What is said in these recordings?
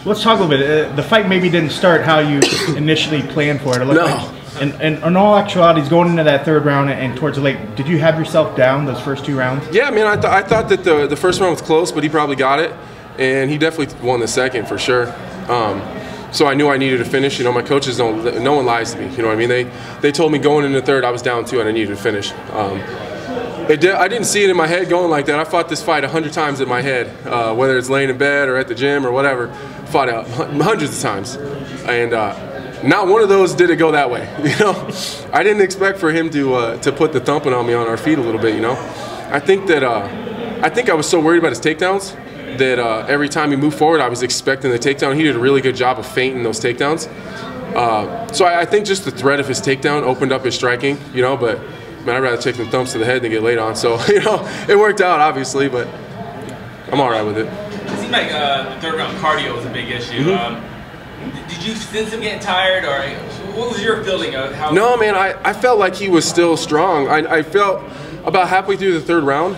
Let's talk a little bit. The fight maybe didn't start how you initially planned for it. It looked like, and in all actualities, going into that third round and towards the late, did you have yourself down those first 2 rounds? Yeah, man, I thought that the first round was close, but he probably got it, and he definitely won the second for sure. So I knew I needed to finish. You know, my coaches don't. No one lies to me. You know what I mean? They told me going into the third I was down 2 and I needed to finish. I didn't see it in my head going like that. I fought this fight 100 times in my head, whether it's laying in bed or at the gym or whatever. Fought out hundreds of times, and not one of those did it go that way. You know, I didn't expect for him to put the thumping on me on our feet a little bit. You know, I think I was so worried about his takedowns that every time he moved forward, I was expecting the takedown. He did a really good job of feinting those takedowns. So I think just the threat of his takedown opened up his striking. You know, but man, I'd rather take some thumps to the head than get laid on. So you know, it worked out obviously, but I'm all right with it. It seemed like the third round cardio was a big issue. Did you sense him getting tired, or what was your feeling of how? No, man, I felt like he was still strong. I felt about halfway through the third round,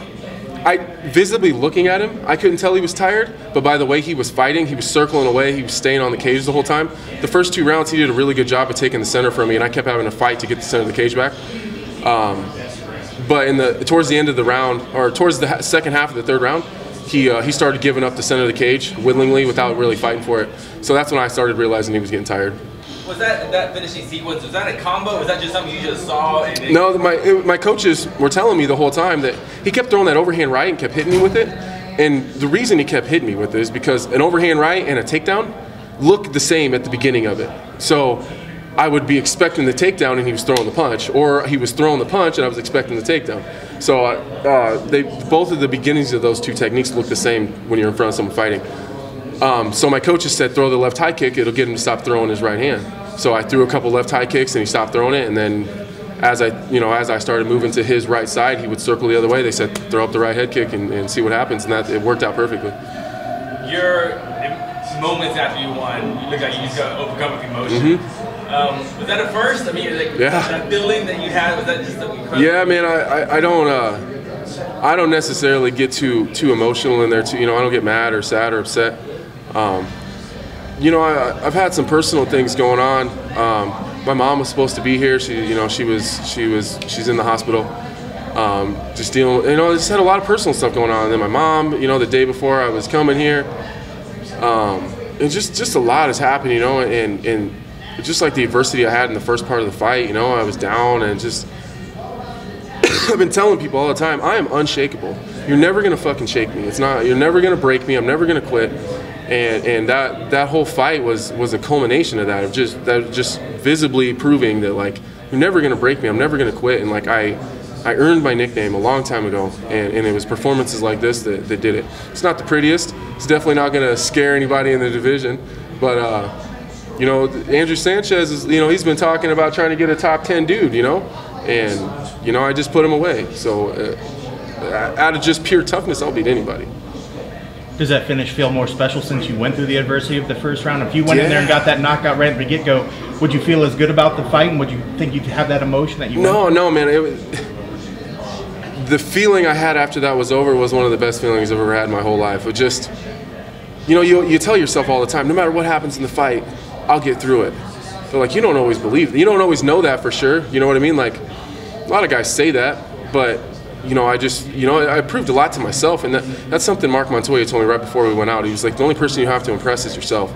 visibly looking at him, I couldn't tell he was tired, but by the way he was fighting, he was circling away, he was staying on the cage the whole time. The first 2 rounds, he did a really good job of taking the center from me, and I kept having to fight to get the center of the cage back. But towards the end of the round, or towards the second half of the third round, he started giving up the center of the cage willingly without really fighting for it. So that's when I started realizing he was getting tired. Was that finishing sequence, was that a combo? Was that just something you just saw? And no, my coaches were telling me the whole time that he kept throwing that overhand right and kept hitting me with it. And the reason he kept hitting me with it is because an overhand right and a takedown look the same at the beginning of it. So I would be expecting the takedown and he was throwing the punch, or he was throwing the punch and I was expecting the takedown. So both of the beginnings of those 2 techniques look the same when you're in front of someone fighting. So my coaches said throw the left high kick, it'll get him to stop throwing his right hand. So I threw a couple left high kicks and he stopped throwing it, and then as I started moving to his right side, he would circle the other way. They said throw up the right head kick and see what happens, and it worked out perfectly. Your moments after you won, you look like you just got overcome with emotion. Was that a first? I mean, like, that feeling that you had, was that just incredible? Yeah, man, I don't necessarily get too emotional in there. I don't get mad or sad or upset. You know, I've had some personal things going on. My mom was supposed to be here. She's in the hospital. Just dealing, I just had a lot of personal stuff going on. And then my mom, the day before I was coming here, and just a lot has happened, and just like the adversity I had in the first part of the fight, I was down, and just I've been telling people all the time, I am unshakable. You're never gonna fucking shake me. You're never gonna break me. I'm never gonna quit. And that whole fight was a culmination of that, just visibly proving that, like, you're never gonna break me. I'm never gonna quit. And like I earned my nickname a long time ago, and it was performances like this that did it. It's not the prettiest. It's definitely not gonna scare anybody in the division, but Andrew Sanchez is, he's been talking about trying to get a top 10 dude, and I just put him away. So out of just pure toughness, I'll beat anybody. Does that finish feel more special since you went through the adversity of the first round? If you went in there and got that knockout right at the get-go, would you feel as good about the fight, and would you think you'd have that emotion that you No, man. The feeling I had after that was over was one of the best feelings I've ever had in my whole life. It just, you tell yourself all the time, no matter what happens in the fight, I'll get through it. But like, you don't always believe, you don't always know that for sure. You know what I mean? Like, a lot of guys say that, but I proved a lot to myself, and that's something Mark Montoya told me right before we went out. He was like, the only person you have to impress is yourself.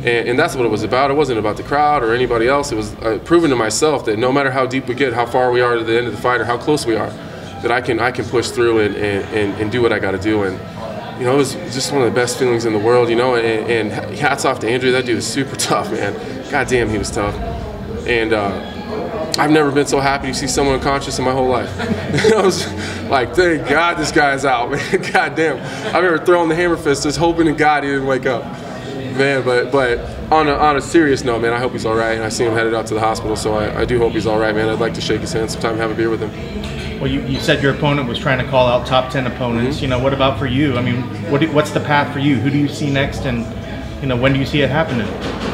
And that's what it was about. It wasn't about the crowd or anybody else. It was proving to myself that no matter how deep we get, how far we are to the end of the fight, or how close we are, that I can push through and do what I got to do. And it was just one of the best feelings in the world, and hats off to Andrew. That dude is super tough, man. God damn, he was tough. And I've never been so happy to see someone unconscious in my whole life. I was like, thank God this guy's out, man. God damn. I remember throwing the hammer fist, just hoping to God he didn't wake up. Man, but on a serious note, man, I hope he's all right. I see him headed out to the hospital, so I do hope he's all right, man. I'd like to shake his hand sometime and have a beer with him. Well, you said your opponent was trying to call out top 10 opponents. What about for you? I mean, what's the path for you? Who do you see next, and when do you see it happening?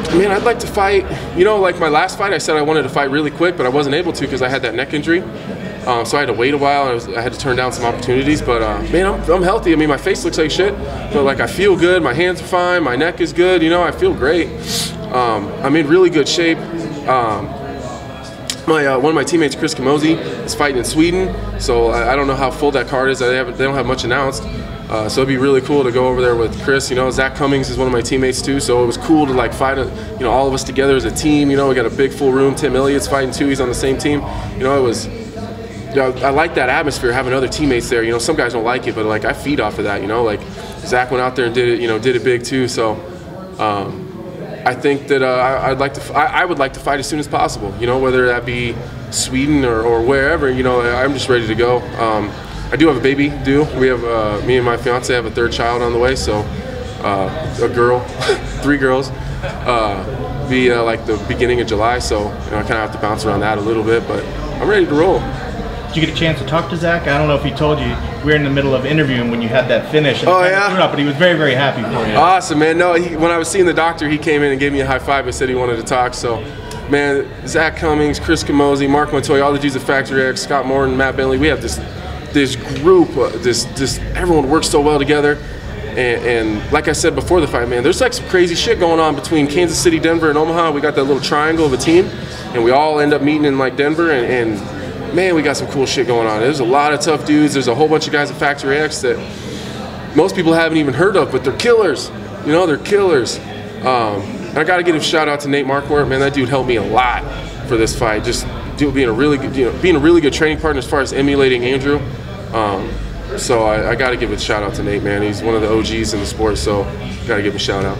I mean, I'd like to fight, like my last fight, I said I wanted to fight really quick, but I wasn't able to because I had that neck injury. So I had to wait a while. I had to turn down some opportunities, but man, I'm healthy. I mean, my face looks like shit, but like I feel good. My hands are fine. My neck is good. You know, I feel great. I'm in really good shape. One of my teammates, Chris Camozzi, is fighting in Sweden, so I don't know how full that card is. They don't have much announced. So it'd be really cool to go over there with Chris. You know, Zach Cummings is one of my teammates too, so it was cool to like fight, you know, all of us together as a team. You know, we got a big full room. Tim Elliott's fighting too. He's on the same team. You know, it was. You know, I like that atmosphere, having other teammates there. You know, some guys don't like it, but like I feed off of that. You know, like Zach went out there and did it. You know, did it big too. So. I think that I would like to fight as soon as possible. You know, whether that be Sweden or wherever. You know, I'm just ready to go. I do have a baby due. We have me and my fiance have a third child on the way. So a girl, 3 girls. Be like the beginning of July. So you know, I kind of have to bounce around that a little bit, but I'm ready to roll. Did you get a chance to talk to Zach? I don't know if he told you. We were in the middle of interviewing when you had that finish. And but he was very, very happy for you. Awesome, man. No, when I was seeing the doctor, he came in and gave me a high five and said he wanted to talk. So, man, Zach Cummings, Chris Camozzi, Mark Montoya, all the G's at Factory X, Scott Morton, Matt Bentley. We have this group, everyone works so well together. And like I said before the fight, man, there's like some crazy shit going on between Kansas City, Denver, and Omaha. We got that little triangle of a team, and we all end up meeting in like Denver, and man, we got some cool shit going on. There's a lot of tough dudes. There's a whole bunch of guys at Factory X that most people haven't even heard of, but they're killers. You know, they're killers. And I got to give a shout out to Nate Marquardt. Man, that dude helped me a lot for this fight. Just being a really good, being a really good training partner as far as emulating Andrew. So I got to give a shout out to Nate, man. He's one of the OGs in the sport, so got to give him a shout out.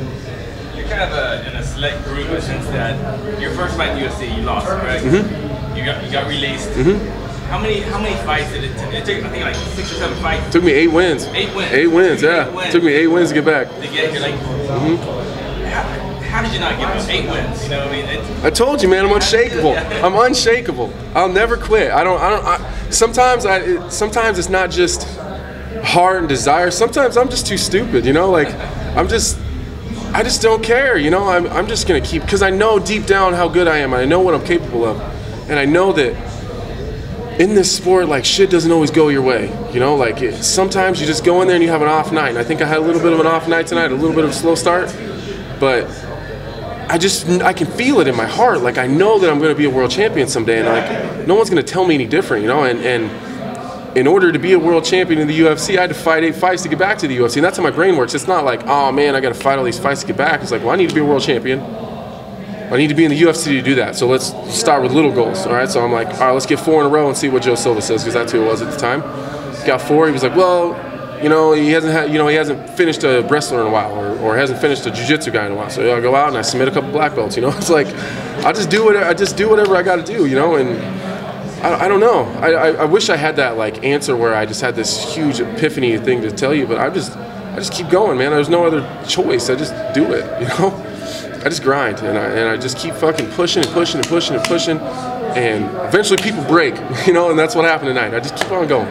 You're kind of in a select group in the sense that your first fight in the UFC, you lost, correct? Mm-hmm. You got released. Mm-hmm. How many fights did it take? It took, I think, like 6 or 7 fights. It took me 8 wins. 8 wins. 8 wins, yeah. 8 wins. It took me 8 wins to get back. To get here, like, how did you not get those 8 wins? You know, I mean, I told you, man. I'm unshakable. I'm unshakable. I'll never quit. Sometimes it's not just heart and desire. Sometimes I'm just too stupid. You know, like I just don't care. You know, I'm just gonna keep, because I know deep down how good I am. And I know what I'm capable of. And I know that in this sport, like, shit doesn't always go your way. You know, like, sometimes you just go in there and you have an off night. And I think I had a little bit of an off night tonight, a little bit of a slow start. But I can feel it in my heart. Like, I know that I'm going to be a world champion someday. And, like, no one's going to tell me any different, you know. And in order to be a world champion in the UFC, I had to fight 8 fights to get back to the UFC. And that's how my brain works. It's not like, oh, man, I got to fight all these fights to get back. It's like, well, I need to be a world champion. I need to be in the UFC to do that. So let's start with little goals, all right? So I'm like, all right, let's get 4 in a row and see what Joe Silva says, because that's who it was at the time. Got 4. He was like, well, you know, he hasn't finished a wrestler in a while, or hasn't finished a jiu-jitsu guy in a while. So I go out and I submit a couple black belts. You know, it's like I just do whatever I got to do. You know, and I don't know. I wish I had that like answer where I just had this huge epiphany thing to tell you, but I just keep going, man. There's no other choice. I just do it. You know. I just grind, and I just keep fucking pushing and eventually people break, you know, and that's what happened tonight. I just keep on going.